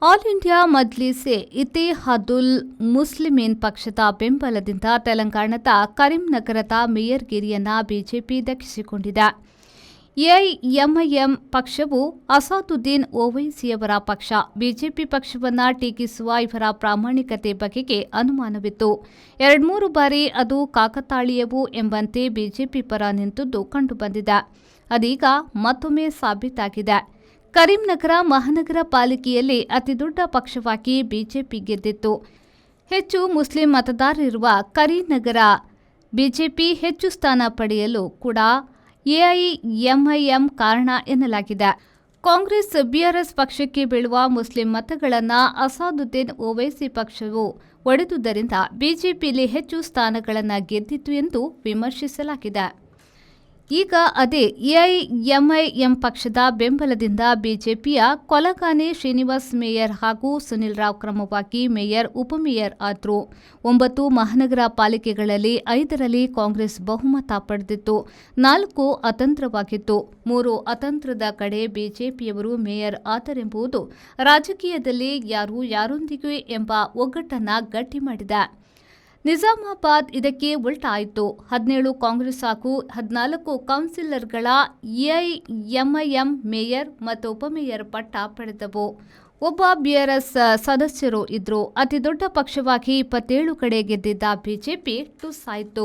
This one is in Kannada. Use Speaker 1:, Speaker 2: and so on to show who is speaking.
Speaker 1: ಆಲ್ ಇಂಡಿಯಾ ಮಜ್ಲಿಸೆ ಇತ್ತೆಹಾದುಲ್ ಮುಸ್ಲಿಮೀನ್ ಪಕ್ಷದ ಬೆಂಬಲದಿಂದ ತೆಲಂಗಾಣದ ಕರೀಂನಗರದ ಮೇಯರ್ಗಿರಿಯನ್ನ ಬಿಜೆಪಿ ದಕ್ಕಿಸಿಕೊಂಡಿದೆ. ಎಐಎಂಐಎಂ ಪಕ್ಷವು ಅಸಾದುದ್ದೀನ್ ಓವೈಸಿಯವರ ಪಕ್ಷ. ಬಿಜೆಪಿ ಪಕ್ಷವನ್ನು ಟೀಕಿಸುವ ಇವರ ಪ್ರಾಮಾಣಿಕತೆ ಬಗೆಗೆ ಅನುಮಾನವಿತ್ತು. 2-3 ಬಾರಿ ಅದು ಕಾಕತಾಳೀಯವು ಎಂಬಂತೆ ಬಿಜೆಪಿ ಪರ ನಿಂತದ್ದು ಕಂಡುಬಂದಿದೆ. ಅದೀಗ ಮತ್ತೊಮ್ಮೆ ಸಾಬೀತಾಗಿದೆ. ಕರೀಂನಗರ ಮಹಾನಗರ ಪಾಲಿಕೆಯಲ್ಲಿ ಅತಿದೊಡ್ಡ ಪಕ್ಷವಾಗಿ ಬಿಜೆಪಿ ಗೆದ್ದಿತ್ತು. ಹೆಚ್ಚು ಮುಸ್ಲಿಂ ಮತದಾರರಿರುವ ಕರೀಂನಗರ ಬಿಜೆಪಿ ಹೆಚ್ಚು ಸ್ಥಾನ ಪಡೆಯಲು ಕೂಡ ಎಐಎಂಐಎಂ ಕಾರಣ ಎನ್ನಲಾಗಿದೆ. ಕಾಂಗ್ರೆಸ್ ಬಿಆರ್ಎಸ್ ಪಕ್ಷಕ್ಕೆ ಬೀಳುವ ಮುಸ್ಲಿಂ ಮತಗಳನ್ನು ಅಸಾದುದ್ದೀನ್ ಓವೈಸಿ ಪಕ್ಷವು ಒಡೆದುದರಿಂದ ಬಿಜೆಪಿಯಲ್ಲಿ ಹೆಚ್ಚು ಸ್ಥಾನಗಳನ್ನು ಗೆದ್ದಿತು ಎಂದು ವಿಮರ್ಶಿಸಲಾಗಿದೆ. ಈಗ ಅದೇ ಎಐಎಂಐಎಂ ಪಕ್ಷದ ಬೆಂಬಲದಿಂದ ಬಿಜೆಪಿಯ ಕೊಲಗಾನೆ ಶ್ರೀನಿವಾಸ್ ಮೇಯರ್ ಹಾಗೂ ಸುನಿಲ್ ರಾವ್ ಕ್ರಮವಾಗಿ ಮೇಯರ್, ಉಪಮೇಯರ್ ಆದರು. 9 ಮಹಾನಗರ ಪಾಲಿಕೆಗಳಲ್ಲಿ 5ರಲ್ಲಿ ಕಾಂಗ್ರೆಸ್ ಬಹುಮತ ಪಡೆದಿತ್ತು. 4 ಅತಂತ್ರವಾಗಿತ್ತು. 3 ಅತಂತ್ರದ ಕಡೆ ಬಿಜೆಪಿಯವರು ಮೇಯರ್ ಆದರೆಂಬುದು ರಾಜಕೀಯದಲ್ಲಿ ಯಾರು ಯಾರೊಂದಿಗೆ ಎಂಬ ಒಗ್ಗಟ್ಟನ್ನು ಗಟ್ಟಿ ಮಾಡಿದೆ. ನಿಜಾಮಾಬಾದ್ ಇದಕ್ಕೆ ಉಲ್ಟಾಯಿತು. 17 ಕಾಂಗ್ರೆಸ್ ಹಾಗೂ 14 ಕೌನ್ಸಿಲರ್ಗಳ ಎಐಎಂಐಎಂ ಮೇಯರ್ ಮತ್ತು ಉಪಮೇಯರ್ ಪಟ್ಟ ಪಡೆದವು. ಒಬ್ಬ ಬಿಆರ್ಎಸ್ ಸದಸ್ಯರು ಇದ್ರು. ಅತಿದೊಡ್ಡ ಪಕ್ಷವಾಗಿ 27 ಕಡೆ ಗೆದ್ದಿದ್ದ ಬಿಜೆಪಿ ಟುಸ್ ಆಯಿತು.